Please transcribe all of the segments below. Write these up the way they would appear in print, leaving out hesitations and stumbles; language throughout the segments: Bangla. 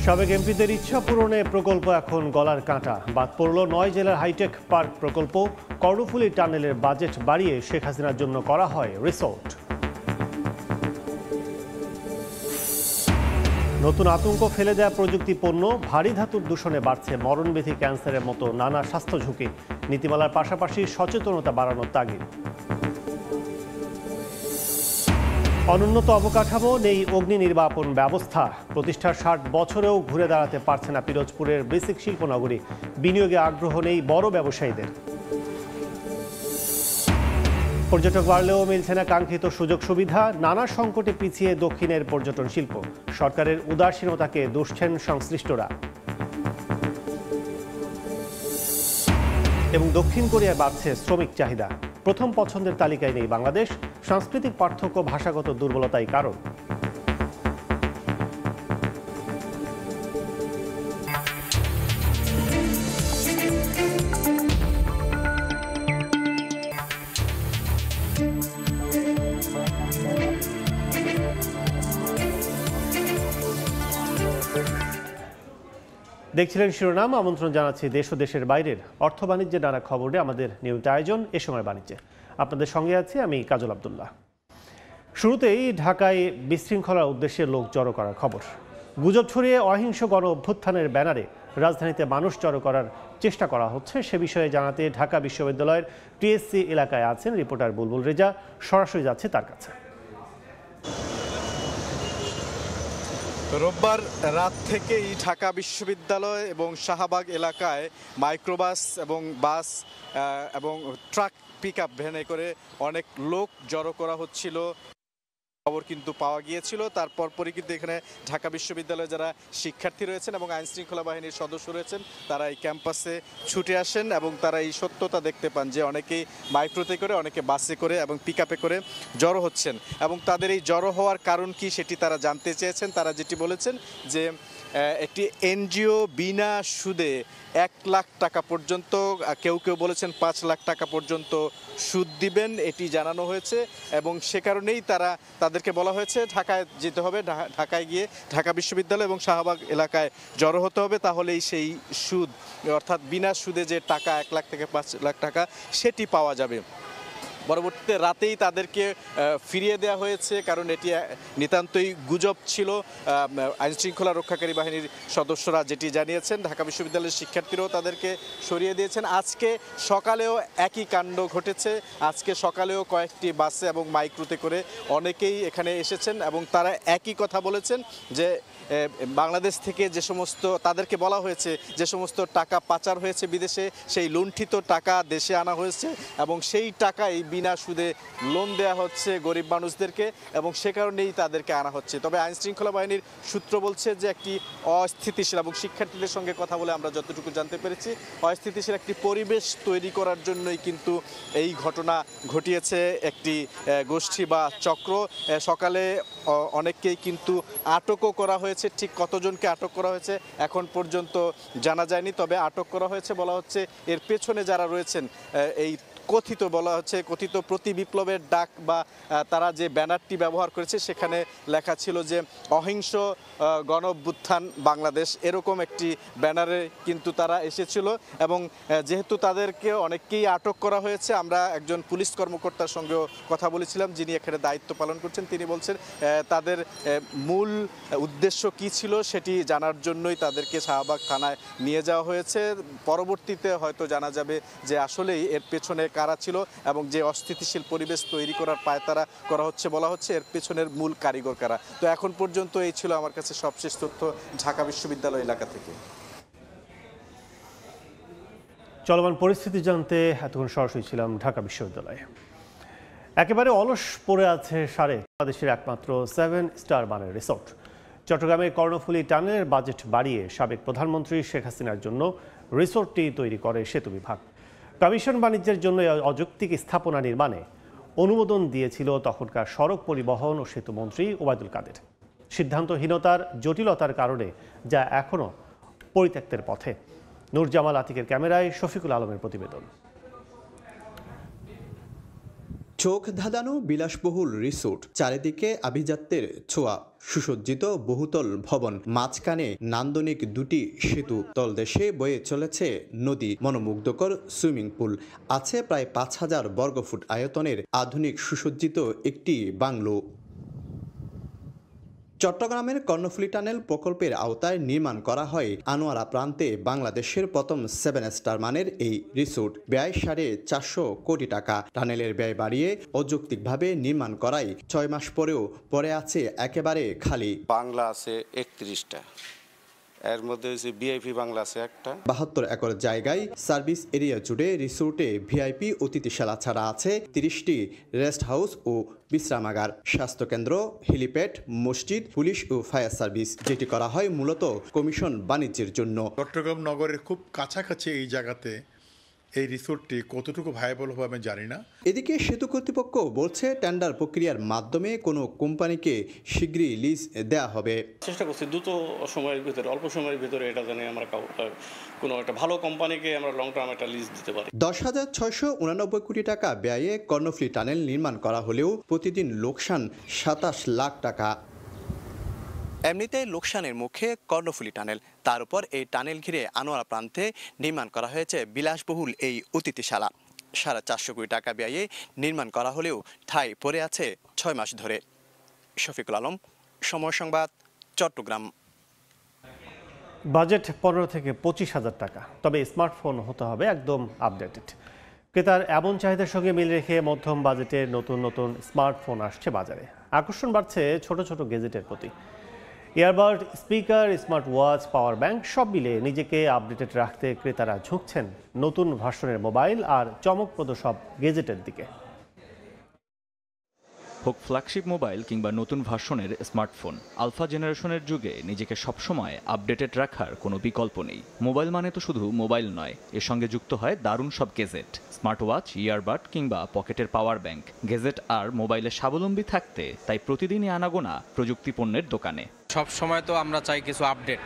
সাবেক এমপিদের ইচ্ছা পূরণে প্রকল্প এখন গলার কাঁটা। বাদ পড়ল ৯ জেলার হাইটেক পার্ক প্রকল্প। কর্ণফুলী টানেলের বাজেট বাড়িয়ে শেখ হাসিনার জন্য করা হয় রিসোর্ট। নতুন আতঙ্ক ফেলে দেয়া প্রযুক্তি পণ্য, ভারী ধাতুর দূষণে বাড়ছে মরণব্যাধি, ক্যান্সারের মতো নানা স্বাস্থ্য ঝুঁকি। নীতিমালার পাশাপাশি সচেতনতা বাড়ানোর তাগিদ। অনুন্নত অবকাঠামো, নেই অগ্নি নির্বাপন ব্যবস্থা। প্রতিষ্ঠার ৬০ বছরেও ঘুরে দাঁড়াতে পারছে না পিরোজপুরের বেসিক শিল্পনগরী। বিনিয়োগে আগ্রহ নেই বড় ব্যবসায়ীদের। পর্যটক বাড়লেও মিলছে না কাঙ্ক্ষিত সুযোগ সুবিধা। নানা সংকটে পিছিয়ে দক্ষিণের পর্যটন শিল্প। সরকারের উদাসীনতাকে দুষছেন সংশ্লিষ্টরা। এবং দক্ষিণ কোরিয়ায় বাড়ছে শ্রমিক চাহিদা। প্রথম পছন্দের তালিকায় নেই বাংলাদেশ। সাংস্কৃতিক পার্থক্য, ভাষাগত দুর্বলতাই কারণ। দেখছিলেন শিরোনাম। আমন্ত্রণ জানাচ্ছি দেশ ও দেশের বাইরের অর্থ বাণিজ্যের নানা খবরে আমাদের নিয়মিত আয়োজন এ সময় বাণিজ্যে। আপনাদের সঙ্গে আছি আমি কাজল আব্দুল্লাহ। শুরুতেই ঢাকায় বিশৃঙ্খলার উদ্দেশ্যে লোক জড়ো করার খবর। গুজব ছড়িয়ে অহিংস গণ অভ্যুত্থানের ব্যানারে রাজধানীতে মানুষ জড়ো করার চেষ্টা করা হচ্ছে, সে বিষয়ে জানাতে ঢাকা বিশ্ববিদ্যালয়ের টিএসসি এলাকায় আছেন রিপোর্টার বুলবুল রেজা। সরাসরি যাচ্ছে তার কাছে। রোববার রাত থেকেই ঢাকা বিশ্ববিদ্যালয় এবং শাহবাগ এলাকায় মাইক্রোবাস এবং বাস এবং ট্রাক পিকআপ ভ্যানে করে অনেক লোক জড়ো করা হচ্ছিল খবর কিন্তু পাওয়া গিয়েছিল। তারপর পরই কিন্তু এখানে ঢাকা বিশ্ববিদ্যালয়ে যারা শিক্ষার্থী রয়েছেন এবং আইন শৃঙ্খলা বাহিনীর সদস্য রয়েছেন তারা এই ক্যাম্পাসে ছুটে আসেন এবং তারা এই সত্যতা দেখতে পান যে অনেকেই মাইক্রোতে করে, অনেকে বাসে করে এবং পিকআপে করে জড়ো হচ্ছেন এবং তাদের এই জড়ো হওয়ার কারণ কি সেটি তারা জানতে চেয়েছেন। তারা যেটি বলেছেন যে একটি এনজিও বিনা সুদে ১ লাখ টাকা পর্যন্ত, কেউ কেউ বলেছেন ৫ লাখ টাকা পর্যন্ত সুদ দিবেন, এটি জানানো হয়েছে এবং সে কারণেই তাদেরকে বলা হয়েছে ঢাকায় যেতে হবে, ঢাকায় গিয়ে ঢাকা বিশ্ববিদ্যালয় এবং শাহবাগ এলাকায় জড়ো হতে হবে, তাহলেই সেই সুদ অর্থাৎ বিনা সুদে যে টাকা ১ লাখ থেকে ৫ লাখ টাকা সেটি পাওয়া যাবে। পরবর্তীতে রাতেই তাদেরকে ফিরিয়ে দেওয়া হয়েছে, কারণ এটি নিতান্তই গুজব ছিল। আইনশৃঙ্খলা রক্ষাকারী বাহিনীর সদস্যরা যেটি জানিয়েছেন, ঢাকা বিশ্ববিদ্যালয়ের শিক্ষার্থীরাও তাদেরকে সরিয়ে দিয়েছেন। আজকে সকালেও একই কাণ্ড ঘটেছে। আজকে সকালেও কয়েকটি বাসে এবং মাইক্রোতে করে অনেকেই এখানে এসেছেন এবং তারা একই কথা বলেছেন যে বাংলাদেশ থেকে যে সমস্ত তাদেরকে বলা হয়েছে যে সমস্ত টাকা পাচার হয়েছে বিদেশে, সেই লুণ্ঠিত টাকা দেশে আনা হয়েছে এবং সেই টাকাই বিনা সুদে লোন দেওয়া হচ্ছে গরিব মানুষদেরকে এবং সে কারণেই তাদেরকে আনা হচ্ছে। তবে আইনশৃঙ্খলা বাহিনীর সূত্র বলছে যে একটি অস্থিতিশীল এবং শিক্ষার্থীদের সঙ্গে কথা বলে আমরা যতটুকু জানতে পেরেছি, অস্থিতিশীল একটি পরিবেশ তৈরি করার জন্যই কিন্তু এই ঘটনা ঘটিয়েছে একটি গোষ্ঠী বা চক্র। সকালে অনেককেই কিন্তু আটকও করা হয়েছে। ঠিক কতজনকে আটক করা হয়েছে এখন পর্যন্ত জানা যায়নি, তবে আটক করা হয়েছে। বলা হচ্ছে এর পেছনে যারা রয়েছেন, এই কথিত প্রতি বিপ্লবের ডাক বা তারা যে ব্যানারটি ব্যবহার করেছে সেখানে লেখা ছিল যে অহিংস গণ অভ্যুত্থান বাংলাদেশ, এরকম একটি ব্যানারে কিন্তু তারা এসেছিল এবং যেহেতু তাদেরকে অনেককেই আটক করা হয়েছে, আমরা একজন পুলিশ কর্মকর্তার সঙ্গেও কথা বলেছিলাম যিনি এখানে দায়িত্ব পালন করছেন। তিনি বলছেন তাদের মূল উদ্দেশ্য কী ছিল সেটি জানার জন্যই তাদেরকে শাহবাগ থানায় নিয়ে যাওয়া হয়েছে। পরবর্তীতে হয়তো জানা যাবে যে আসলেই এর পেছনে কারা ছিল এবং যে অস্থিতিশীল পরিবেশ তৈরি করার পায়তারা করা হচ্ছে বলা হচ্ছে এর পেছনের মূল কারিগর কারা। তো এখন পর্যন্ত এই ছিল আমার কাছে সবশেষ তথ্য ঢাকা বিশ্ববিদ্যালয় এলাকা থেকে। চলমান পরিস্থিতি জানতে এতক্ষণ সরাসরি ছিলাম ঢাকা বিশ্ববিদ্যালয়ে। একেবারে অলস পড়ে আছে বাংলাদেশের একমাত্র 7 স্টার মানের রিসোর্ট। চট্টগ্রামের কর্ণফুলী টানেলের বাজেট বাড়িয়ে সাবেক প্রধানমন্ত্রী শেখ হাসিনার জন্য রিসোর্টটি তৈরি করে সেতু বিভাগ। কমিশন বাণিজ্যের জন্য অযৌক্তিক স্থাপনা নির্মাণে অনুমোদন দিয়েছিল তখনকার সড়ক পরিবহন ও সেতু মন্ত্রী ওবায়দুল কাদের। সিদ্ধান্তহীনতার জটিলতার কারণে যা এখনও পরিত্যক্তের পথে। নূরজামাল আতিকের ক্যামেরায় শফিকুল আলমের প্রতিবেদন। চোখ ধাঁধানো বিলাসবহুল রিসোর্ট, চারিদিকে আভিজাত্যের ছোঁয়া, সুসজ্জিত বহুতল ভবন, মাঝখানে নান্দনিক দুটি সেতু, তলদেশে বয়ে চলেছে নদী, মনোমুগ্ধকর সুইমিং পুল, আছে প্রায় ৫,০০০ বর্গফুট আয়তনের আধুনিক সুসজ্জিত একটি বাংলো। চট্টগ্রামের কর্ণফুলী টানেল প্রকল্পের আওতায় নির্মাণ করা হয় আনোয়ারা প্রান্তে বাংলাদেশের প্রথম 7 স্টার মানের এই রিসোর্ট। ব্যয় 450 কোটি টাকা। টানেলের ব্যয় বাড়িয়ে অযৌক্তিকভাবে নির্মাণ করায় 6 মাস পরেও পড়ে আছে একেবারে খালি। বাংলা আছে 31টা, এর মধ্যে হচ্ছে ভিআইপি বাংলা আছে একটা। 72 একর জায়গায় সার্ভিস এরিয়া জুড়ে রিসোর্টে ভিআইপি অতিথিশালা ছাড়া আছে 30টি রেস্ট হাউস ও বিশ্রামাগার, স্বাস্থ্যকেন্দ্র, হেলিপ্যাড, মসজিদ, পুলিশ ও ফায়ার সার্ভিস, যেটি করা হয় মূলত কমিশন বাণিজ্যের জন্য। চট্টগ্রাম নগরের খুব কাছাকাছি এই জায়গাতে এই রিসোর্টটি কতটুকু ভায়াবল হবে আমি জানি না। এদিকে সেতু কর্তৃপক্ষ বলছে টেন্ডার প্রক্রিয়ার মাধ্যমে কোনো কোম্পানিকে শীঘ্রই লিজ দেওয়া হবে। চেষ্টা করছি দ্রুত সময়ের ভিতরে, অল্প সময়ের ভিতরে এটা জানি আমরা কোনো একটা ভালো কোম্পানিকে আমরা লং টার্ম একটা লিজ দিতে পারি। 10,689 কোটি টাকা ব্যয়ে কর্ণফুলী টানেল নির্মাণ করা হলেও প্রতিদিন লোকসান 27 লাখ টাকা। এমনিতেই লোকসানের মুখে কর্ণফুলী টানেল, তার উপর এই টানেল ঘিরে আনোয়ারা প্রান্তে নির্মাণ করা হয়েছে বিলাসবহুল এই অতিথিশালা। 450 কোটি টাকা ব্যয়ে নির্মাণ করা হলেও ঠাঁই পড়ে আছে 6 মাস ধরে। শফিকুল আলম, সময় সংবাদ, চট্টগ্রাম। বাজেট 15 থেকে 25,000 টাকা, তবে স্মার্টফোন হতে হবে একদম আপডেটেড। ক্রেতার এমন চাহিদার সঙ্গে মিল রেখে মধ্যম বাজেটের নতুন নতুন স্মার্টফোন আসছে বাজারে। আকর্ষণ বাড়ছে ছোট ছোট গেজেটের প্রতি। Earbud, speaker, smart watch, power bank সব মিলে নিজেকে আপডেটেড রাখতে ক্রেতারা ঝুঁকছেন নতুন ভার্সনের মোবাইল আর চমকপ্রদ সব গেজেটের দিকে। হোক ফ্ল্যাগশিপ মোবাইল কিংবা নতুন ভার্সনের স্মার্টফোন, আলফা জেনারেশনের যুগে নিজেকে সবসময় আপডেটেড রাখার কোনো বিকল্প নেই। মোবাইল মানে তো শুধু মোবাইল নয়, এর সঙ্গে যুক্ত হয় দারুণ সব গেজেট, স্মার্ট ওয়াচ, ইয়ারবাড কিংবা পকেটের পাওয়ার ব্যাংক। গেজেট আর মোবাইলে স্বাবলম্বী থাকতে তাই প্রতিদিনই আনাগোনা প্রযুক্তি পণ্যের দোকানে। সব সময় তো আমরা চাই কিছু আপডেট,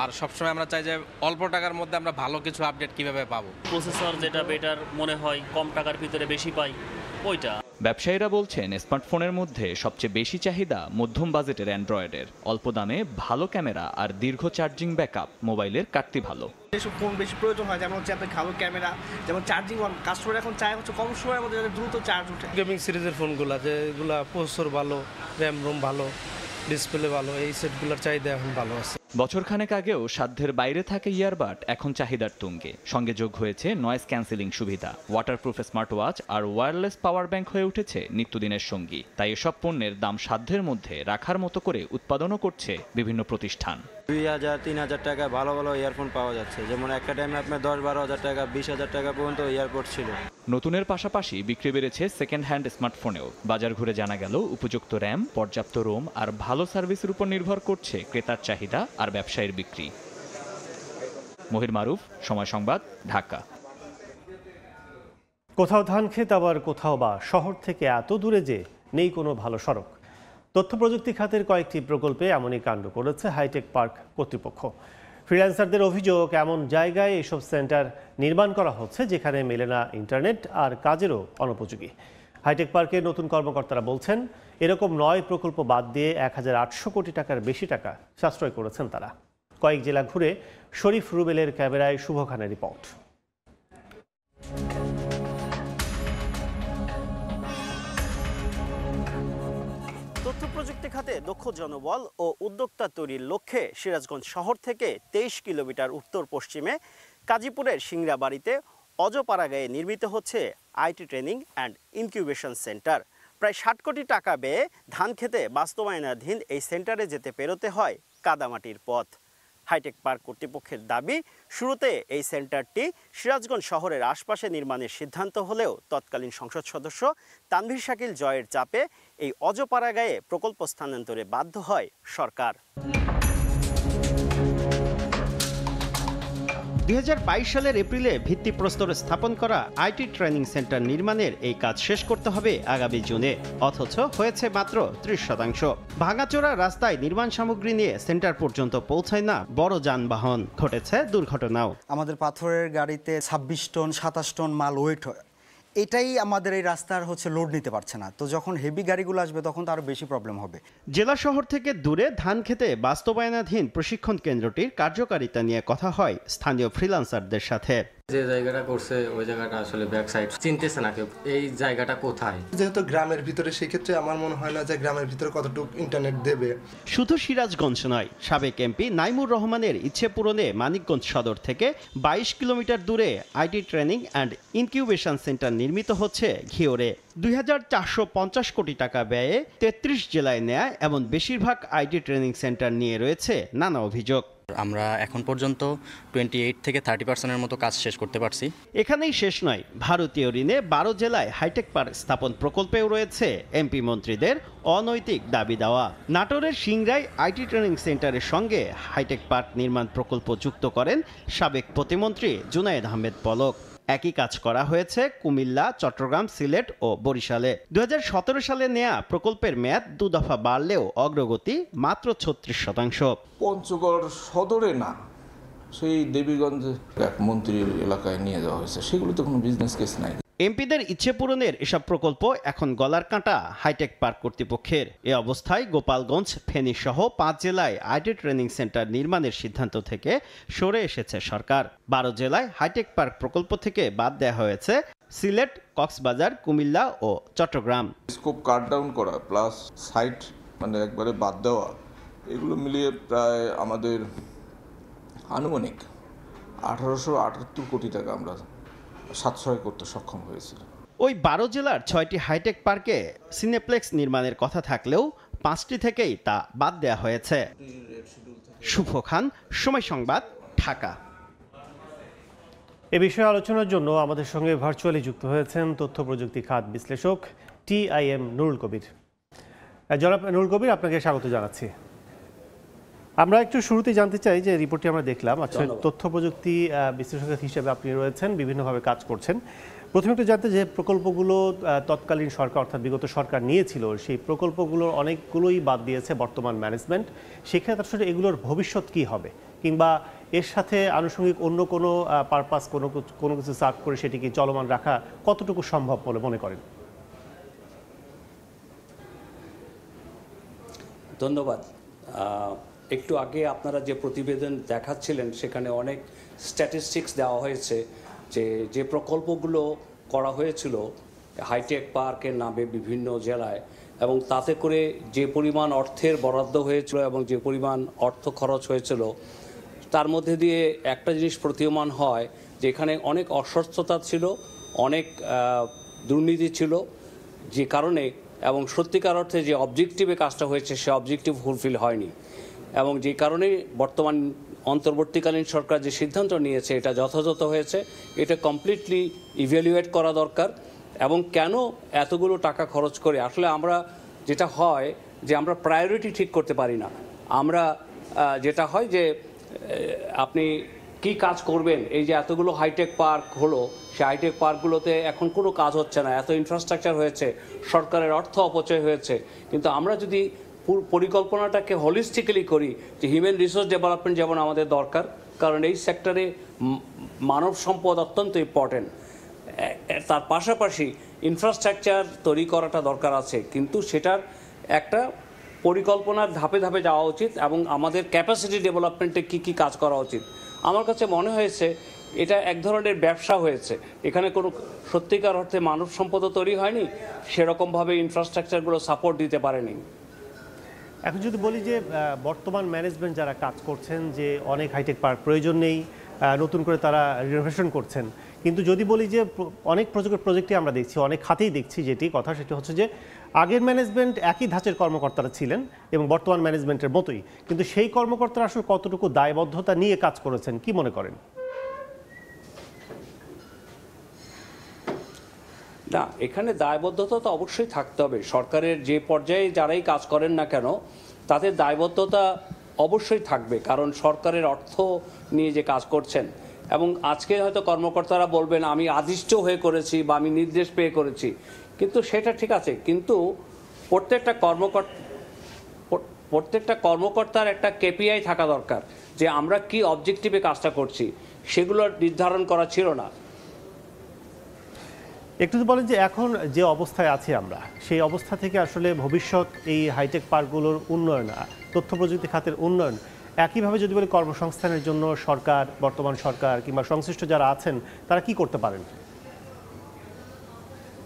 আর সবসময় আমরা চাই যে অল্প টাকার মধ্যে আমরা ভালো কিছু আপডেট কিভাবে পাবো। প্রসেসর যেটা বেটার মনে হয়, কম টাকার ভিতরে বেশি পাই ওইটা। ব্যবসায়ীরা বলছেন স্মার্টফোনের মধ্যে সবচেয়ে বেশি চাহিদা মধ্যম বাজেটের অ্যান্ড্রয়েডের। অল্প দামে ভালো ক্যামেরা আর দীর্ঘ চার্জিং ব্যাকআপ, মোবাইলের কাটতি ভালো। যেসব ফোন বেশি প্রয়োজন হয়, যেমন হচ্ছে আপনার ভালো ক্যামেরা, যেমন চার্জিং, কাস্টমার এখন চায় হচ্ছে কম সময়ের মধ্যে যাতে দ্রুত চার্জ ওঠে। গেমিং সিরিজের ফোনগুলো যেগুলো প্রসেসর ভালো, র্যাম রোম ভালো, ডিসপ্লে ভালো, এই সেটগুলোর চাহিদা এখন ভালো আছে। বছরখানেক আগেও সাধ্যের বাইরে থাকে ইয়ারবাড, এখন চাহিদার তুঙ্গে। সঙ্গে যোগ হয়েছে নয়েজ ক্যান্সেলিং সুবিধা, ওয়াটারপ্রুফ স্মার্ট ওয়াচ আর ওয়্যারলেস পাওয়ার ব্যাংক হয়ে উঠেছে নিত্যদিনের সঙ্গী। তাই এসব পণ্যের দাম সাধ্যের মধ্যে রাখার মতো করে উৎপাদনও করছে বিভিন্ন প্রতিষ্ঠান। 2,000-3,000 টাকায় ভালো ভালো ইয়ারফোন পাওয়া যাচ্ছে, যেমন একটা টাইমে আপনার 10-12 হাজার টাকা, 20,000 টাকা পর্যন্ত ইয়ারপড ছিল। নতুনের পাশাপাশি বিক্রি বেড়েছে সেকেন্ড হ্যান্ড স্মার্টফোনেও। বাজার ঘুরে জানা গেল উপযুক্ত র্যাম, পর্যাপ্ত রোম আর ভালো সার্ভিসের উপর নির্ভর করছে ক্রেতার চাহিদা আর ব্যবসায়ীর বিক্রি। মহির মারুফ, সময় সংবাদ, ঢাকা। কোথাও ধান ক্ষেত, আবার কোথাও বা শহর থেকে এত দূরে যে নেই কোনো ভালো সড়ক। তথ্য প্রযুক্তি খাতের কয়েকটি প্রকল্পে এমনই কাণ্ড করেছে হাইটেক পার্ক কর্তৃপক্ষ। ফ্রিল্যান্সারদের অভিযোগ, এমন জায়গায় এসব সেন্টার নির্মাণ করা হচ্ছে যেখানে মেলে না ইন্টারনেট আর কাজেরও অনুপযোগী। হাইটেক পার্কের নতুন কর্মকর্তারা বলছেন, এরকম 9 প্রকল্প বাদ দিয়ে 1,800 কোটি টাকার বেশি টাকা সাশ্রয় করেছেন তারা। কয়েক জেলা ঘুরে শরীফ রুবেলের ক্যামেরায় শুভ খানের রিপোর্ট। তথ্য প্রযুক্তি খাতে দক্ষ জনবল ও উদ্যোক্তা তৈরির লক্ষ্যে সিরাজগঞ্জ শহর থেকে 23 কিলোমিটার উত্তর পশ্চিমে কাজীপুরের সিংড়াবাড়িতে অজপাড়াগাঁয়ে নির্মিত হচ্ছে IT training and incubation centre. প্রায় 60 কোটি টাকা ব্যয়ে ধান খেতে বাস্তবায়নাধীন এই সেন্টারে যেতে পেরোতে হয় কাদামাটির পথ। হাইটেক পার্ক কর্তৃপক্ষের দাবি, শুরুতে এই সেন্টারটি সিরাজগঞ্জ শহরের আশপাশে নির্মাণের সিদ্ধান্ত হলেও তৎকালীন সংসদ সদস্য তানভীর শাকিল জয়ের চাপে এই অজপাড়াগাঁয়ে প্রকল্প স্থানান্তরে বাধ্য হয় সরকার। 2022 সালের এপ্রিলে ভিত্তিপ্রস্তর স্থাপন করা আইটি ট্রেনিং সেন্টার নির্মাণের এই কাজ শেষ করতে হবে আগামী জুনে, অথচ হয়েছে মাত্র 30%। ভাঙাচোরা রাস্তায় নির্মাণ সামগ্রী নিয়ে সেন্টার পর্যন্ত পৌঁছায় না বড় যানবাহন, ঘটেছে দুর্ঘটনাও। আমাদের পাথরের গাড়িতে 26 টন 27 টন মাল ওয়েট হয়। এটাই আমাদের এই রাস্তার লোড নিতে পারছে না। তো যখন হেভি গাড়িগুলো আসবে তখন তো আরও বেশি প্রবলেম হবে। জেলা শহর থেকে দূরে ধানক্ষেতে বাস্তবায়নাধীন প্রশিক্ষণ কেন্দ্রটির কার্যকারিতা নিয়ে কথা হয় স্থানীয় ফ্রিল্যান্সারদের সাথে। যে জায়গাটা করছে ওই জায়গাটা আসলে ব্যাক সাইড চিনতেছে না কেউ এই জায়গাটা কোথায়। যেহেতু গ্রামের ভিতরে, সেই ক্ষেত্রে আমার মনে হয় না যে গ্রামের ভিতরে কতটুকু ইন্টারনেট দেবে। শুধু সিরাজগঞ্জ নয়, সাবেক এমপি নাইমুর রহমানের ইচ্ছে পূরণে মানিকগঞ্জ সদর থেকে 22 কিলোমিটার দূরে IT training and incubation centre নির্মিত হচ্ছে ঘিওরে। 2450 কোটি টাকা ব্যয়ে 33 জেলায় নেয়া এমন বেশিরভাগ আইটি ট্রেনিং সেন্টার নিয়ে রয়েছে নানা অভিযোগ। আমরা এখন পর্যন্ত 28 থেকে 30% মতো কাজ শেষ করতে পারছি। এখানেই শেষ নয়, ভারতীয় ঋণে 12 জেলায় হাইটেক পার্ক স্থাপন প্রকল্পেও রয়েছে এমপি মন্ত্রীদের অনৈতিক দাবি দেওয়া। নাটোরের সিংড়ায় আইটি ট্রেনিং সেন্টারের সঙ্গে হাইটেক পার্ক নির্মাণ প্রকল্প যুক্ত করেন সাবেক প্রতিমন্ত্রী জুনায়েদ আহমেদ পলক। একই কাজ করা হয়েছে কুমিল্লা, চট্টগ্রাম, সিলেট ও বরিশালে। 2017 সালে নেয়া প্রকল্পের মেয়াদ 2 দফা বাড়লেও অগ্রগতি মাত্র 36%। পঞ্চগড় সদরে না, সেই দেবীগঞ্জ এক মন্ত্রীর এলাকায় নিয়ে যাওয়া হয়েছে, সেগুলোতে কোনো বিজনেস কেস নাই। এমপিদের ইচ্ছে পূরণের এসব প্রকল্প এখন গলার কাঁটা হাইটেক পার্ক কর্তৃপক্ষের। এ অবস্থায় গোপালগঞ্জ, ফেনী সহ 5 জেলায় আইটি ট্রেনিং সেন্টার নির্মাণের সিদ্ধান্ত থেকে সরে এসেছে সরকার। 12 জেলায় হাইটেক পার্ক প্রকল্প থেকে বাদ দেওয়া হয়েছে সিলেট, কক্সবাজার, কুমিল্লা ও চট্টগ্রাম। স্কোপ কাট ডাউন করা প্লাস সাইট একবারে বাদ দেওয়া, এগুলো মিলিয়ে প্রায় আমাদের আনুমানিক 1878 কোটি টাকা আমরা সাশ্রয় করতে সক্ষম হয়েছিল। ওই 12 জেলার 6টি হাইটেক পার্কে সিনেপ্লেক্স নির্মাণের কথা থাকলেও 5টি থেকেই তা বাদ দেওয়া হয়েছে। শুভ খান, সময় সংবাদ, ঢাকা। এ বিষয়ে আলোচনার জন্য আমাদের সঙ্গে ভার্চুয়ালি যুক্ত হয়েছেন তথ্য প্রযুক্তি খাত বিশ্লেষক TIM নুরুল কবির। জনাব নুরুল কবির, আপনাকে স্বাগত জানাচ্ছি। আমরা একটু শুরুতেই জানতে চাই যে রিপোর্টটি আমরা দেখলাম, আচ্ছা তথ্য প্রযুক্তি বিশ্লেষক হিসেবে আপনি রয়েছেন, বিভিন্নভাবে কাজ করছেন। প্রথমে একটু জানতে যে প্রকল্পগুলো তৎকালীন সরকার অর্থাৎ বিগত সরকার নিয়েছিল, সেই প্রকল্পগুলোর অনেকগুলোই বাদ দিয়েছে বর্তমান ম্যানেজমেন্ট। সেক্ষেত্রে আসলে এগুলোর ভবিষ্যৎ কি হবে, কিংবা এর সাথে আনুষঙ্গিক অন্য কোনো পারপাস কোনো কিছু সার্ভ করে সেটিকে চলমান রাখা কতটুকু সম্ভব বলে মনে করেন? ধন্যবাদ। একটু আগে আপনারা যে প্রতিবেদন দেখাচ্ছিলেন সেখানে অনেক স্ট্যাটিস্টিক্স দেওয়া হয়েছে যে প্রকল্পগুলো করা হয়েছিল হাইটেক পার্কের নামে বিভিন্ন জেলায়, এবং তাতে করে যে পরিমাণ অর্থের বরাদ্দ হয়েছিল এবং যে পরিমাণ অর্থ খরচ হয়েছিল, তার মধ্যে দিয়ে একটা জিনিস প্রতীয়মান হয় যে এখানে অনেক অস্বচ্ছতা ছিল, অনেক দুর্নীতি ছিল, যে কারণে এবং সত্যিকার অর্থে যে অবজেক্টিভে কাজটা হয়েছে সে অবজেক্টিভ ফুলফিল হয়নি, এবং যে কারণে বর্তমান অন্তর্বর্তীকালীন সরকার যে সিদ্ধান্ত নিয়েছে এটা যথাযথ হয়েছে। এটা কমপ্লিটলি ইভ্যালুয়েট করা দরকার। এবং কেন এতগুলো টাকা খরচ করে, আসলে আমরা যেটা হয় যে আমরা প্রায়োরিটি ঠিক করতে পারি না। আমরা যেটা হয় যে আপনি কি কাজ করবেন, এই যে এতগুলো হাইটেক পার্ক হলো, সেই হাইটেক পার্কগুলোতে এখন কোনো কাজ হচ্ছে না, এত ইনফ্রাস্ট্রাকচার হয়েছে, সরকারের অর্থ অপচয় হয়েছে। কিন্তু আমরা যদি পরিকল্পনাটাকে হলিস্টিক্যালি করি, যে হিউম্যান রিসোর্স ডেভেলপমেন্ট যেমন আমাদের দরকার, কারণ এই সেক্টরে মানব সম্পদ অত্যন্ত ইম্পর্টেন্ট, তার পাশাপাশি ইনফ্রাস্ট্রাকচার তৈরি করাটা দরকার আছে, কিন্তু সেটার একটা পরিকল্পনার ধাপে ধাপে যাওয়া উচিত এবং আমাদের ক্যাপাসিটি ডেভেলপমেন্টে কী কী কাজ করা উচিত। আমার কাছে মনে হয়েছে এটা এক ধরনের ব্যবসা হয়েছে, এখানে কোনো সত্যিকার অর্থে মানব সম্পদও তৈরি হয়নি, সেরকমভাবে ইনফ্রাস্ট্রাকচারগুলো সাপোর্ট দিতে পারেনি। এখন যদি বলি যে বর্তমান ম্যানেজমেন্ট যারা কাজ করছেন যে অনেক হাইটেক পার্ক প্রয়োজন নেই, নতুন করে তারা রিনোভেশন করছেন, কিন্তু যদি বলি যে অনেক প্রজেক্টে আমরা দেখছি, অনেক খাতেই দেখছি যেটি কথা সেটি হচ্ছে যে আগের ম্যানেজমেন্ট একই ধাঁচের কর্মকর্তারা ছিলেন এবং বর্তমান ম্যানেজমেন্টের মতোই, কিন্তু সেই কর্মকর্তারা আসলে কতটুকু দায়বদ্ধতা নিয়ে কাজ করেছেন কি মনে করেন? না, এখানে দায়বদ্ধতা তো অবশ্যই থাকতে হবে। সরকারের যে পর্যায়ে যারাই কাজ করেন না কেন তাদের দায়বদ্ধতা অবশ্যই থাকবে, কারণ সরকারের অর্থ নিয়ে যে কাজ করছেন। এবং আজকে হয়তো কর্মকর্তারা বলবেন আমি আদিষ্ট হয়ে করেছি বা আমি নির্দেশ পেয়ে করেছি, কিন্তু সেটা ঠিক আছে, কিন্তু প্রত্যেকটা কর্মকর্তার একটা KPI থাকা দরকার, যে আমরা কি অবজেক্টিভে কাজটা করছি, সেগুলো নির্ধারণ করা ছিল না। একটু যদি বলেন যে এখন যে অবস্থায় আছি আমরা, সেই অবস্থা থেকে আসলে ভবিষ্যৎ এই হাইটেক পার্কগুলোর উন্নয়ন, তথ্য প্রযুক্তি খাতের উন্নয়ন, একইভাবে যদি বলি কর্মসংস্থানের জন্য সরকার, বর্তমান সরকার কিংবা সংশ্লিষ্ট যারা আছেন তারা কি করতে পারেন?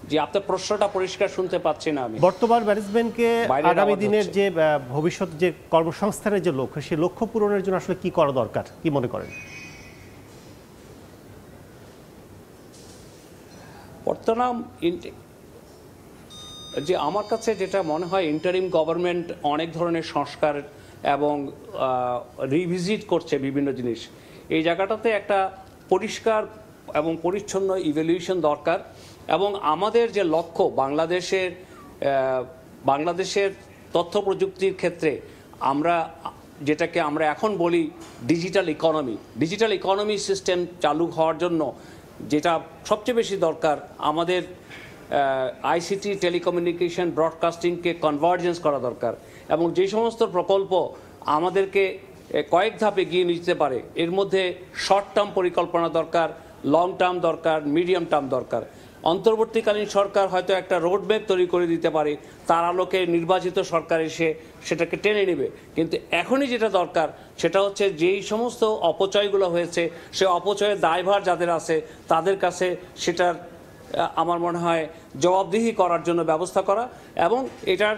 যে আপনার প্রশ্নটা পরিষ্কার শুনতে পাচ্ছি না আমি। বর্তমান ম্যানেজমেন্টকে আগামী দিনের যে ভবিষ্যৎ যে কর্মসংস্থানের যে লক্ষ্য, সেই লক্ষ্য পূরণের জন্য আসলে কি করা দরকার, কি মনে করেন? বর্তমান যে আমার কাছে যেটা মনে হয়, ইন্টারিম গভর্নমেন্ট অনেক ধরনের সংস্কার এবং রিভিজিট করছে বিভিন্ন জিনিস। এই জায়গাটাতে একটা পরিষ্কার এবং পরিচ্ছন্ন ইভ্যালুয়েশন দরকার। এবং আমাদের যে লক্ষ্য, বাংলাদেশের তথ্য প্রযুক্তির ক্ষেত্রে যেটাকে আমরা এখন বলি ডিজিটাল ইকোনমি সিস্টেম চালু হওয়ার জন্য যেটা সবচেয়ে বেশি দরকার, আমাদের আইসিটি, টেলিকমিউনিকেশন, ব্রডকাস্টিংকে কনভার্জেন্স করা দরকার। এবং যে সমস্ত প্রকল্প আমাদেরকে কয়েক ধাপ এগিয়ে নিতে পারে, এর মধ্যে শর্ট টার্ম পরিকল্পনা দরকার, লং টার্ম দরকার, মিডিয়াম টার্ম দরকার। অন্তর্বর্তীকালীন সরকার হয়তো একটা রোডম্যাপ তৈরি করে দিতে পারে, তার আলোকে নির্বাচিত সরকার এসে সেটাকে টেনে নেবে। কিন্তু এখনই যেটা দরকার সেটা হচ্ছে যেই সমস্ত অপচয়গুলো হয়েছে, সে অপচয়ের দায়ভার যাদের আছে তাদের কাছে সেটার আমার মনে হয় জবাবদিহি করার জন্য ব্যবস্থা করা, এবং এটার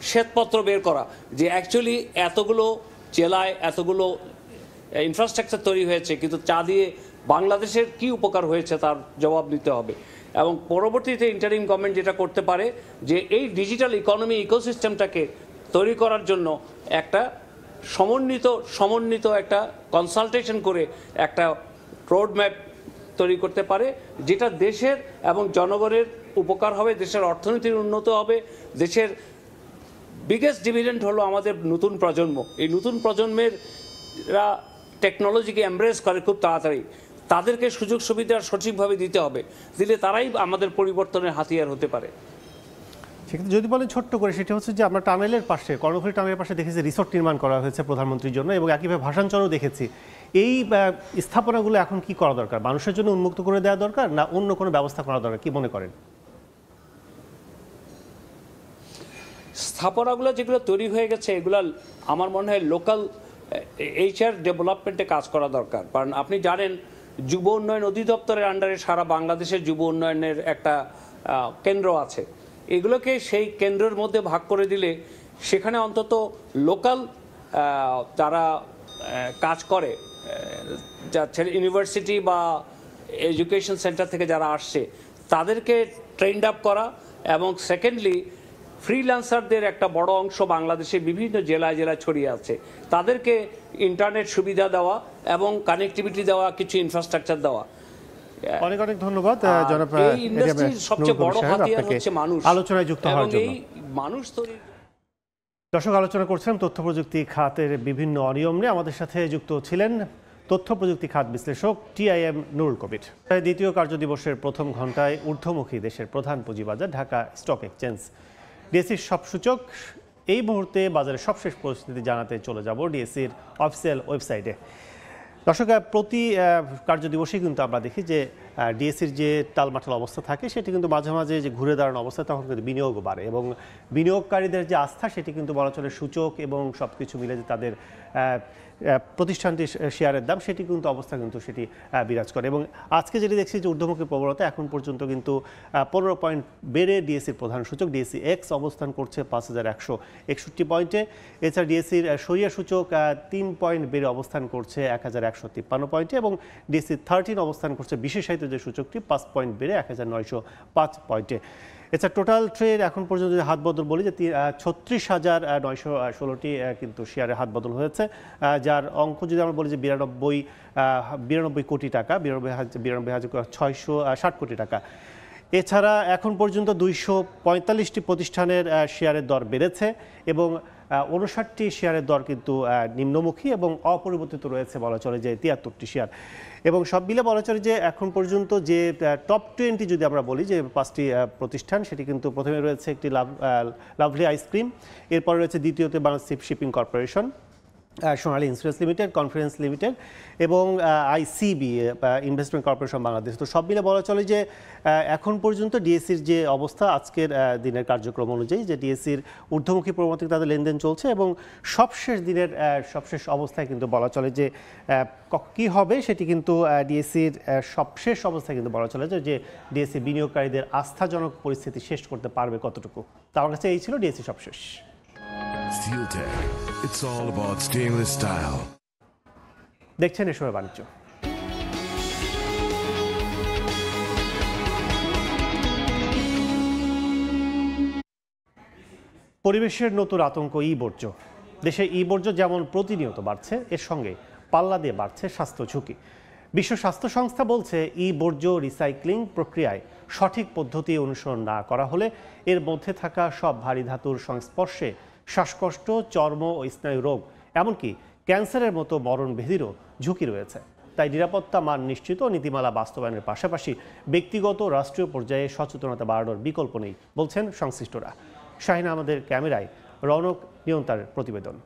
শ্বেতপত্র বের করা যে অ্যাকচুয়ালি এতগুলো জেলায় এতগুলো ইনফ্রাস্ট্রাকচার তৈরি হয়েছে, কিন্তু চা দিয়ে বাংলাদেশের কি উপকার হয়েছে তার জবাব দিতে হবে। এবং পরবর্তীতে ইন্টারিম গভর্নমেন্ট যেটা করতে পারে যে এই ডিজিটাল ইকোনমি ইকোসিস্টেমটাকে তৈরি করার জন্য একটা সমন্বিত একটা কনসালটেশন করে একটা রোডম্যাপ তৈরি করতে পারে, যেটা দেশের এবং জনগণের উপকার হবে, দেশের অর্থনীতির উন্নত হবে। দেশের বিগেস্ট ডিভিডেন্ড হলো আমাদের নতুন প্রজন্ম। এই নতুন প্রজন্মেররা টেকনোলজিকে এমব্রেস করে খুব তাড়াতাড়ি, তাদেরকে সুযোগ সুবিধা সঠিকভাবে দিতে হবে, দিলে তারাই আমাদের পরিবর্তনের হাতিয়ার হতে পারে। সেক্ষেত্রে যদি বলেন ছোট্ট করে, সেটা হচ্ছে যে আমরা টানেলের পাশে, কর্ণফুলী টানেলের পাশে দেখেছি রিসোর্ট নির্মাণ করা হয়েছে প্রধানমন্ত্রীর জন্য, এবং একইভাবে ভাষাঞ্চলও দেখেছি। এই স্থাপনাগুলো এখন কি করা দরকার? মানুষের জন্য উন্মুক্ত করে দেওয়া দরকার, না অন্য কোনো ব্যবস্থা করা দরকার, কি মনে করেন? স্থাপনাগুলো যেগুলো তৈরি হয়ে গেছে এগুলো আমার মনে হয় লোকাল HR ডেভেলপমেন্টে কাজ করা দরকার। কারণ আপনি জানেন যুব উন্নয়ন অধিদপ্তরের আন্ডারে সারা বাংলাদেশের যুব উন্নয়নের একটা কেন্দ্র আছে। এগুলোকে সেই কেন্দ্রের মধ্যে ভাগ করে দিলে সেখানে অন্তত লোকাল যারা কাজ করে, ইউনিভার্সিটি বা এডুকেশন সেন্টার থেকে যারা আসছে তাদেরকে ট্রেন্ড আপ করা, এবং সেকেন্ডলি ফ্রিল্যান্সারদের একটা বড় অংশ বাংলাদেশে বিভিন্ন জেলায় ছড়িয়ে আছে, তাদেরকে ইন্টারনেট সুবিধা দেওয়া এবং কানেক্টিভিটি দেওয়া, কিছু ইনফ্রাস্ট্রাকচার দেওয়া। অনেক অনেক ধন্যবাদ জনাব। এই ইন্ডাস্ট্রির সবচেয়ে বড় হাতিয়ার হচ্ছে মানুষ, আলোচনায় যুক্ত হওয়ার জন্য। মানুষ তৈরি। দর্শক, আলোচনা করছিলাম তথ্য প্রযুক্তি খাতের বিভিন্ন অনিয়ম নিয়ে। আমাদের সাথে যুক্ত ছিলেন তথ্য প্রযুক্তি খাত বিশ্লেষক TIM নুরুল কবির। দ্বিতীয় কার্যদিবসের প্রথম ঘন্টায় ঊর্ধ্বমুখী দেশের প্রধান পুঁজিবাজার ঢাকা স্টক এক্সচেঞ্জ। ডিএসসির সব সূচক এই মুহূর্তে বাজারের সবশেষ পরিস্থিতি জানাতে চলে যাব ডিএসসির অফিসিয়াল ওয়েবসাইটে। দর্শক, প্রতি কার্যদিবসেই কিন্তু আমরা দেখি যে ডিএসসির যে টালমাটাল অবস্থা থাকে সেটি কিন্তু মাঝে মাঝে যে ঘুরে দাঁড়ানো অবস্থা, তখন কিন্তু বিনিয়োগও বাড়ে, এবং বিনিয়োগকারীদের যে আস্থা সেটি কিন্তু বলা চলে সূচক এবং সব কিছু মিলে যে তাদের প্রতিষ্ঠানটির শেয়ারের দাম, সেটি কিন্তু অবস্থা কিন্তু সেটি বিরাজ করে। এবং আজকে যেটি দেখছি যে ঊর্ধ্বমুখী প্রবণতা, এখন পর্যন্ত কিন্তু 15 পয়েন্ট বেড়ে ডিএসসির প্রধান সূচক ডিএসসি এক্স অবস্থান করছে 5161 পয়েন্টে। এছাড়া ডিএসসির সরিয়া সূচক 3 পয়েন্ট বেড়ে অবস্থান করছে 1153 পয়েন্টে, এবং ডিএসসি 13 অবস্থান করছে বিশেষায়িত যে সূচকটি 5 পয়েন্ট বেড়ে 1905 পয়েন্টে। এছাড়া টোটাল ট্রেড এখন পর্যন্ত যদি হাত বদল বলি যে 36,916টি কিন্তু শেয়ারে হাত বদল হয়েছে, যার অঙ্ক যদি আমরা বলি যে 92 কোটি টাকা, 92,660 কোটি টাকা। এছাড়া এখন পর্যন্ত 245টি প্রতিষ্ঠানের শেয়ারের দর বেড়েছে, এবং 59টি শেয়ারের দর কিন্তু নিম্নমুখী এবং অপরিবর্তিত রয়েছে বলা চলে যে 73টি শেয়ার। এবং সব মিলে বলা চলে যে এখন পর্যন্ত যে টপ 20 যদি আমরা বলি যে 5টি প্রতিষ্ঠান, সেটি কিন্তু প্রথমে রয়েছে একটি লাভলি আইসক্রিম, এরপরে রয়েছে দ্বিতীয়তে বাংলাদেশ শিপিং কর্পোরেশন, সোনালী ইন্স্যুরেন্স লিমিটেড, কনফারেন্স লিমিটেড এবং আইসিবি ইনভেস্টমেন্ট কর্পোরেশন বাংলাদেশ। তো সব মিলে বলা চলে যে এখন পর্যন্ত ডিএসসির যে অবস্থা আজকের দিনের কার্যক্রম অনুযায়ী, যে ডিএসসির ঊর্ধ্বমুখী প্রবণতায় তাদের লেনদেন চলছে এবং সবশেষ অবস্থায় কিন্তু বলা চলে যে কি হবে সেটি কিন্তু ডিএসসির সবশেষ অবস্থায় কিন্তু বলা চলে যে ডিএসসি বিনিয়োগকারীদের আস্থাজনক পরিস্থিতি শেষ করতে পারবে কতটুকু। তো আমার কাছে এই ছিল ডিএসসি সবশেষ। Steeltech, it's all about stainless style. দেখছেন এ সময় বাণিজ্য। পরিবেশের নতুন আতঙ্ক বর্জ্য। দেশে বর্জ্য যেমন প্রতিনিয়ত বাড়ছে, এর সঙ্গে পাল্লা দিয়ে বাড়ছে স্বাস্থ্য ঝুঁকি। বিশ্ব স্বাস্থ্য সংস্থা বলছে বর্জ্য রিসাইক্লিং প্রক্রিয়ায় সঠিক পদ্ধতি অনুসরণ না করা হলে এর মধ্যে থাকা সব ভারী ধাতুর সংস্পর্শে শ্বাসকষ্ট, চর্ম ও স্নায়ু রোগ, এমনকি ক্যান্সারের মতো মরণব্যাধিরও ঝুঁকি রয়েছে। তাই নিরাপত্তা মান নিশ্চিত নীতিমালা বাস্তবায়নের পাশাপাশি ব্যক্তিগত রাষ্ট্রীয় পর্যায়ে সচেতনতা বাড়ানোর বিকল্প নেই বলছেন সংশ্লিষ্টরা। শাহিন আহমেদের ক্যামেরায় রৌনক নিয়ন্তার প্রতিবেদন।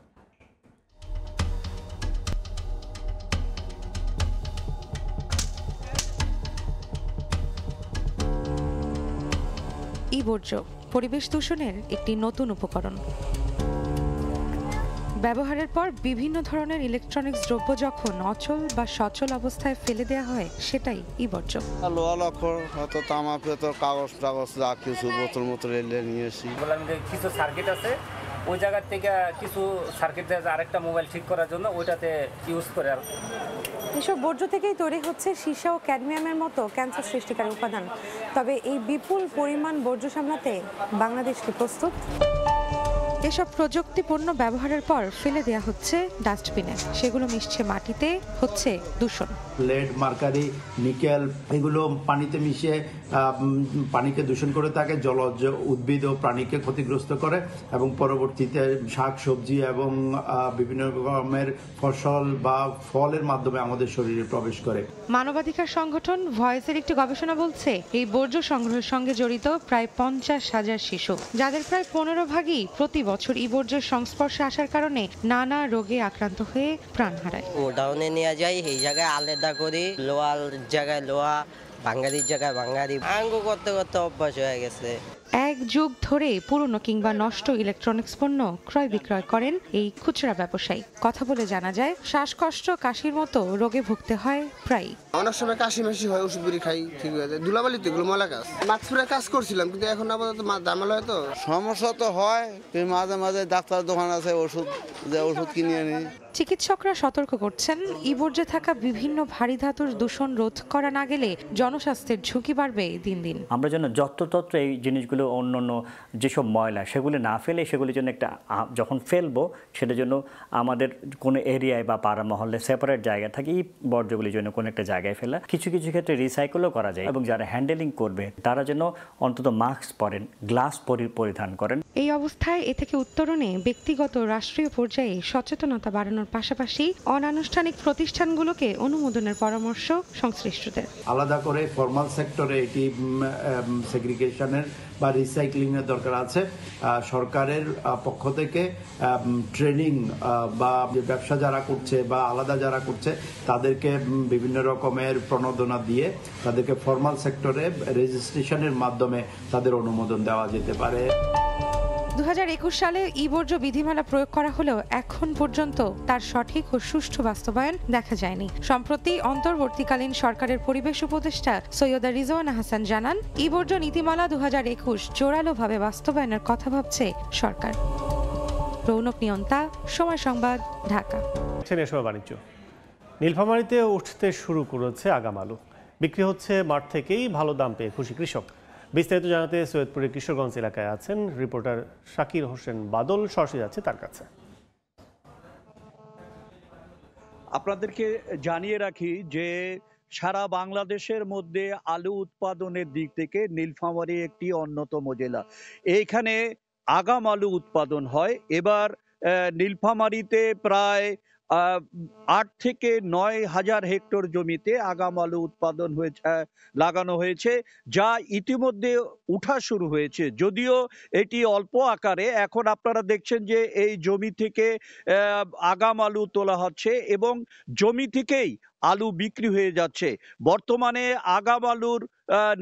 বর্জ্য পরিবেশ দূষণের একটি নতুন উপকরণ। ব্যবহারের পর বিভিন্ন ধরনের ইলেকট্রনিক্স দ্রব্য যখন অচল বা সচল অবস্থায় ফেলে দেওয়া হয় সেটাই বর্জ্য। লোহা লক্কর, হয়তো তামাক, কাগজ টাগজ যা কিছু বোতল মোতল এলে নিয়ে এসি। কিছু সার্কিট আছে, ওই জায়গা থেকে কিছু সার্কিট দেওয়া আরেকটা মোবাইল ঠিক করার জন্য ওইটাতে ইউজ করে। এসব বর্জ্য থেকেই তৈরি হচ্ছে সীসা ও ক্যাডমিয়ামের মতো ক্যান্সার সৃষ্টিকারী উপাদান। তবে এই বিপুল পরিমাণ বর্জ্য সামলাতে বাংলাদেশ কি প্রস্তুত? এসব প্রযুক্তিপূর্ণ ব্যবহারের পর ফেলে দেওয়া হচ্ছে ডাস্টবিনে, সেগুলো মিশছে মাটিতে, হচ্ছে দূষণ। লেড, মার্কারি, নিকেল এগুলো পানিতে মিশে পানিকে দূষণ করে থাকে, জলজ উদ্ভিদ ও প্রাণীকে ক্ষতিগ্রস্ত করে এবং পরবর্তীতে শাক সবজি এবং বিভিন্ন রকমের ফসল বা ফলের মাধ্যমে আমাদের শরীরে প্রবেশ করে। মানবাধিকার সংগঠন ভয়েসের একটি গবেষণা বলছে এই বর্জ্য সংগ্রহের সঙ্গে জড়িত প্রায় 50,000 শিশু, যাদের প্রায় 15 ভাগই প্রতি বছর বর্জ্যের সংস্পর্শে আসার কারণে নানা রোগে আক্রান্ত হয়ে প্রাণ হারায়। গোডাউনে নিয়ে যাই, এই জায়গায় আলাদা করি, লোহার জায়গায় লোহা, ভাঙ্গারির জায়গায় ভাঙ্গারি, আঙ্গু করতে করতে অভ্যাস হয়ে গেছে। এক যুগ ধরে পুরনো কিংবা নষ্ট ইলেকট্রনিক্স পণ্য ক্রয় বিক্রয় করেন এই খুচরা ব্যবসায়ী। কথা বলে জানা যায় শ্বাসকষ্ট, কাশির মতো রোগে ভুগতে হয় প্রায়। অনেক সময় কাশি মাসি হয়, ওষুধ বুড়ি খাই, ঠিক হয়ে যায়। ধুলাবালি তো এগুলো ময়লা কাজ, মাছপুরে কাজ করছিলাম, কিন্তু এখন আপাতত দামাল হয় তো সমস্যা তো হয়। মাঝে মাঝে ডাক্তার দোকান আছে, ওষুধ কিনে আনি। চিকিৎসকরা সতর্ক করছেন বর্জ্যে থাকা বিভিন্ন ভারী ধাতুর দূষণ রোধ করা না গেলে জনস্বাস্থ্যের ঝুঁকি বাড়বে দিন দিন। আমরা যেন যত্রতত্র এই জিনিসগুলো অন্য যেসব ময়লা সেগুলো না ফেলে সেগুলির জন্য একটা যখন ফেলবো সেটার জন্য আমাদের কোনো এরিয়ায় বা পাড়া মহল্লে সেপারেট জায়গা থাকে এই বর্জ্যগুলির জন্য কোনো একটা জায়গায় ফেলা। কিছু কিছু ক্ষেত্রে রিসাইকেলও করা যায় এবং যারা হ্যান্ডেলিং করবে তারা যেন অন্তত মাস্ক পরেন, গ্লাস পরিধান করেন। এই অবস্থায় এ থেকে উত্তরণে ব্যক্তিগত রাষ্ট্রীয় পর্যায়ে সচেতনতা বাড়ানোর পাশাপাশি অনানুষ্ঠানিক প্রতিষ্ঠানগুলোকে অনুমোদনের পরামর্শ সংশ্লিষ্টদের। আলাদা করে ফর্মাল সেক্টরে এটি সেগ্রিগেশনের বা রিসাইক্লিং এর দরকার আছে। সরকারের পক্ষ থেকে ট্রেনিং বা ব্যবসা যারা করছে বা আলাদা যারা করছে তাদেরকে বিভিন্ন রকমের প্রণোদনা দিয়ে তাদেরকে ফর্মাল সেক্টরে রেজিস্ট্রেশনের মাধ্যমে তাদের অনুমোদন দেওয়া যেতে পারে। 2021 সালে বর্জ্য বিধিমালা প্রয়োগ করা হলেও এখন পর্যন্ত তার সঠিক ও সুষ্ঠু বাস্তবায়ন দেখা যায়নি। সম্প্রতি অন্তর্বর্তীকালীন সরকারের পরিবেশ উপদেষ্টা সৈয়দা রিজওয়ানা হাসান জানান বর্জ্য নীতিমালা 2021 জোরালোভাবে বাস্তবায়নের কথা ভাবছে সরকার। রৌনক নিয়ন্তা, সময় সংবাদ, ঢাকা। বাণিজ্য। নীলফামারীতে উঠতে শুরু করেছে আগাম আলু, বিক্রি হচ্ছে মাঠ থেকেই, ভালো দাম পেয়ে খুশি কৃষক। বিস্তারিত জানাতে সৈয়দপুরের কিশোরগঞ্জ এলাকায় আছেন রিপোর্টার শাকির হোসেন বাদল, সরাসরি যাচ্ছে তার কাছে। আপনাদেরকে জানিয়ে রাখি যে সারা বাংলাদেশের মধ্যে আলু উৎপাদনের দিক থেকে নীলফামারী একটি অন্যতম জেলা। এইখানে আগাম আলু উৎপাদন হয়। এবার নীলফামারীতে প্রায় 8 থেকে 9,000 হেক্টর জমিতে আগাম আলু উৎপাদন লাগানো হয়েছে, যা ইতিমধ্যে উঠা শুরু হয়েছে। যদিও এটি অল্প আকারে, এখন আপনারা দেখছেন যে এই জমি থেকে আগাম আলু তোলা হচ্ছে এবং জমি থেকেই আলু বিক্রি হয়ে যাচ্ছে। বর্তমানে আগাম আলুর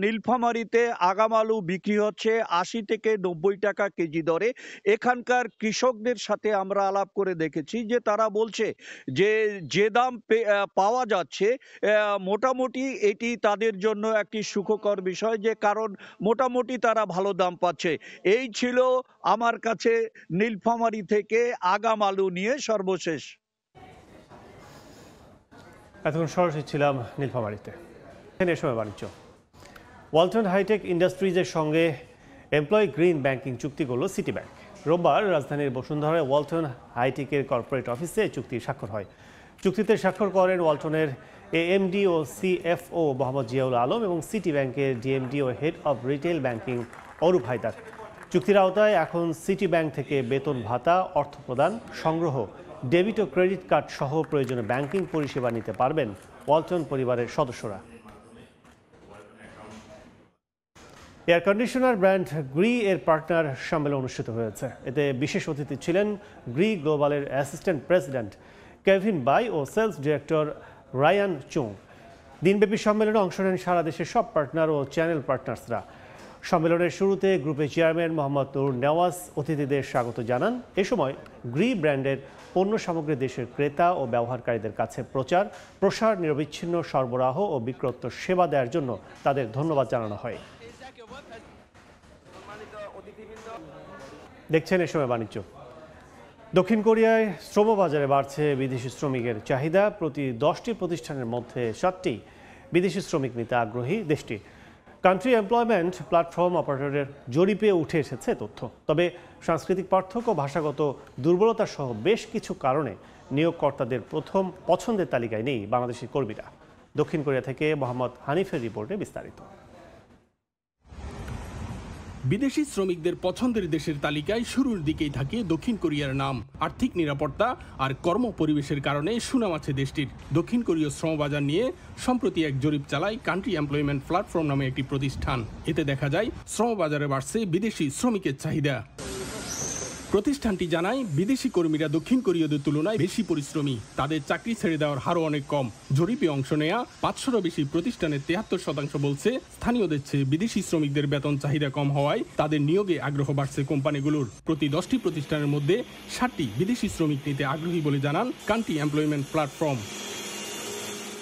নীলফামারীতে আগাম আলু বিক্রি হচ্ছে 80 থেকে 90 টাকা কেজি দরে। এখানকার কৃষকদের সাথে আমরা আলাপ করে দেখেছি যে তারা বলছে যে দাম পাওয়া যাচ্ছে মোটামুটি এটি তাদের জন্য একটি সুখকর বিষয়, যে কারণ মোটামুটি তারা ভালো দাম পাচ্ছে। এই ছিল আমার কাছে নীলফামারী থেকে আগাম আলু নিয়ে সর্বশেষ। এতক্ষণ সরাসরি ছিলাম নীলফামারীতে। এ সময় বাণিজ্য। ওয়ালটন হাইটেক ইন্ডাস্ট্রিজের সঙ্গে এমপ্লয়ি গ্রিন ব্যাংকিং চুক্তি করল সিটি ব্যাংক। রোববার রাজধানীর বসুন্ধরায় ওয়ালটন হাইটেকের কর্পোরেট অফিসে চুক্তি স্বাক্ষর হয়। চুক্তিতে স্বাক্ষর করেন ওয়ালটনের এএমডি ও সিএফও মোহাম্মদ জিয়াউল আলম এবং সিটি ব্যাংকের ডিএমডি ও head of retail banking Arup Haidar. চুক্তির আওতায় এখন সিটি ব্যাংক থেকে বেতন ভাতা, অর্থ প্রদান, সংগ্রহ, ডেবিট ও ক্রেডিট কার্ড সহ প্রয়োজনীয় ব্যাংকিং পরিষেবা নিতে পারবেন ওয়ালটন পরিবারের সদস্যরা। এয়ার কন্ডিশনার ব্র্যান্ড গ্রি এর পার্টনার সম্মেলন অনুষ্ঠিত হয়েছে। এতে বিশেষ অতিথি ছিলেন গ্রি গ্লোবালের অ্যাসিস্ট্যান্ট প্রেসিডেন্ট কেভিন বাই ও সেলস ডিরেক্টর রায়ান চুং। দিনব্যাপী সম্মেলনে অংশ নেন সারা দেশের সব পার্টনার ও চ্যানেল পার্টনার্সরা। সম্মেলনের শুরুতে গ্রুপের চেয়ারম্যান মোহাম্মদ নুর নেওয়াজ অতিথিদের স্বাগত জানান। এ সময় গ্রি ব্র্যান্ডের পণ্য সামগ্রী দেশের ক্রেতা ও ব্যবহারকারীদের কাছে প্রচার, প্রসার, নিরবিচ্ছিন্ন সরবরাহ ও বিক্রয় সেবা দেওয়ার জন্য তাদের ধন্যবাদ জানানো হয়। দেখছেন এ সময় বাণিজ্য। দক্ষিণ কোরিয়ায় শ্রমবাজারে বাড়ছে বিদেশি শ্রমিকের চাহিদা। প্রতি 10টি প্রতিষ্ঠানের মধ্যে 7টি বিদেশি শ্রমিক নিতে আগ্রহী দেশটি। কান্ট্রি এমপ্লয়মেন্ট প্ল্যাটফর্ম অপারেটরের জরিপে উঠে এসেছে তথ্য। তবে সাংস্কৃতিক পার্থক্য, ভাষাগত দুর্বলতা সহ বেশ কিছু কারণে নিয়োগকর্তাদের প্রথম পছন্দের তালিকায় নেই বাংলাদেশি কর্মীরা। দক্ষিণ কোরিয়া থেকে মোহাম্মদ হানিফের রিপোর্টে বিস্তারিত। বিদেশি শ্রমিকদের পছন্দের দেশের তালিকায় শুরুর দিকেই থাকে দক্ষিণ কোরিয়ার নাম। আর্থিক নিরাপত্তা আর কর্ম পরিবেশের কারণে সুনাম আছে দেশটির। দক্ষিণ কোরীয় শ্রমবাজার নিয়ে সম্প্রতি এক জরিপ চালায় কান্ট্রি এমপ্লয়মেন্ট প্ল্যাটফর্ম নামে একটি প্রতিষ্ঠান। এতে দেখা যায় শ্রমবাজারে বাড়ছে বিদেশি শ্রমিকের চাহিদা। প্রতিষ্ঠানটি জানায় বিদেশি কর্মীরা দক্ষিণ কোরীয়দের তুলনায় বেশি পরিশ্রমী, তাদের চাকরি ছেড়ে দেওয়ার হারও অনেক কম। জরিপে অংশ নেয়া 500রও বেশি প্রতিষ্ঠানের 73% বলছে স্থানীয়দের চেয়ে বিদেশি শ্রমিকদের বেতন চাহিদা কম হওয়ায় তাদের নিয়োগে আগ্রহ বাড়ছে কোম্পানিগুলোর। প্রতি 10টি প্রতিষ্ঠানের মধ্যে 7টি বিদেশি শ্রমিক নিতে আগ্রহী বলে জানান কান্ট্রি এমপ্লয়মেন্ট প্ল্যাটফর্ম।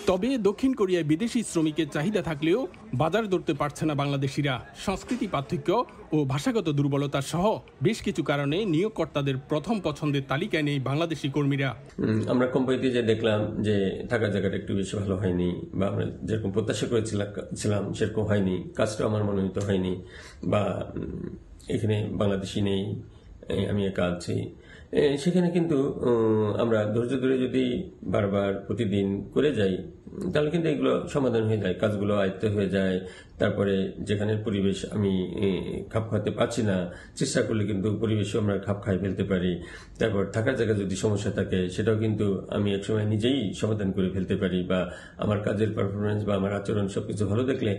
তবে দক্ষিণ কোরিয়ায় বিদেশি শ্রমিকের চাহিদা থাকলেও বাজার ধরতে পারছে না বাংলাদেশিরা। সংস্কৃতি পার্থক্য ও ভাষাগত দুর্বলতা সহ বেশ কিছু কারণে নিয়োগকর্তাদের প্রথম পছন্দের তালিকায় নেই বাংলাদেশি কর্মীরা। আমরা কোম্পানিতে যে দেখলাম যে থাকার জায়গাটা একটু বেশি ভালো হয়নি, বা আমরা যেরকম প্রত্যাশা করেছিলাম সেরকম হয়নি, কাজটা আমার মনোনীত হয়নি, বা এখানে বাংলাদেশি নেই, আমি একা আছি। সেখানে কিন্তু আমরা ধৈর্য ধরে যদি বারবার প্রতিদিন করে যাই তাহলে কিন্তু এগুলো সমাধান হয়ে যায়, কাজগুলো আয়ত্ত হয়ে যায়। তারপরে যেখানে পরিবেশ আমি খাপ খাওয়াতে পারছি না, চেষ্টা করলে কিন্তু পরিবেশও আমরা খাপ খাইয়ে ফেলতে পারি। তারপর থাকার জায়গায় যদি সমস্যা থাকে সেটাও কিন্তু আমি একসময় নিজেই সমাধান করে ফেলতে পারি, বা আমার কাজের পারফরমেন্স বা আমার আচরণ সবকিছু ভালো দেখলে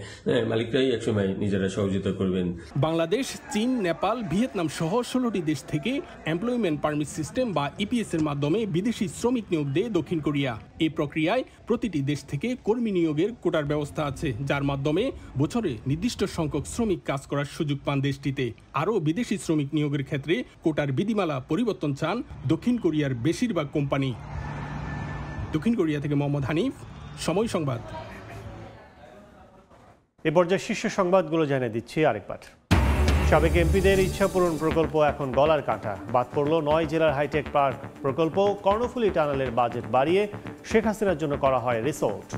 মালিকরাই একসময় নিজেরা সহযোগিতা করবেন। বাংলাদেশ, চীন, নেপাল, ভিয়েতনাম সহ 16টি দেশ থেকে এমপ্লয়মেন্ট পারমিট সিস্টেম বা ইপিএস এর মাধ্যমে বিদেশি শ্রমিক নিয়োগ দেয় দক্ষিণ কোরিয়া। এই প্রক্রিয়ায় প্রতিটি দেশ থেকে কর্মী নিয়োগের কোটার ব্যবস্থা আছে, যার মাধ্যমে বছরে নির্দিষ্ট সংখ্যক শ্রমিক কাজ করার সুযোগ পান দেশটিতে। আরও বিদেশি শ্রমিক নিয়োগের ক্ষেত্রে কোটার বিধিমালা পরিবর্তন চান দক্ষিণ কোরিয়ার বেশিরভাগ কোম্পানি। দক্ষিণ কোরিয়া থেকে মোহাম্মদ হানিফ, সময় সংবাদ। এ পর্যায়ে শীর্ষ সংবাদগুলো জানিয়ে দিচ্ছি আরেকবার। সাবেক এমপিদের ইচ্ছা পূরণ প্রকল্প এখন গলার কাঁটা। বাদ পড়ল 9 জেলার হাইটেক পার্ক প্রকল্প। কর্ণফুলী টানেলের বাজেট বাড়িয়ে শেখ হাসিনার জন্য করা হয় রিসোর্ট।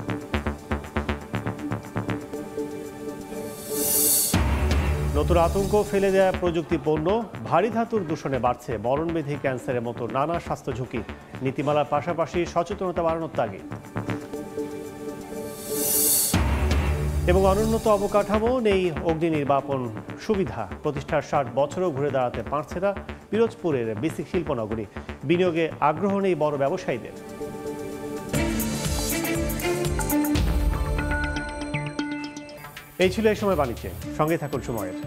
নতুন আতঙ্ক ফেলে দেয়া প্রযুক্তি পণ্য। ভারী ধাতুর দূষণে বাড়ছে মরণব্যাধি, ক্যান্সারের মতো নানা স্বাস্থ্য ঝুঁকি। নীতিমালার পাশাপাশি সচেতনতা বাড়ানোর তাগিদ। এবং অনুন্নত অবকাঠামো নেই, অগ্নি নির্বাপন সুবিধা। প্রতিষ্ঠার 60 বছরও ঘুরে দাঁড়াতে পারছে না। পিরোজপুরের বেসিক শিল্পনগরী। বিনিয়োগে আগ্রহ নেই বড় ব্যবসায়ীদের। এই ছিল এই সময় বাণিজ্যে। সঙ্গে থাকুন সময়ের।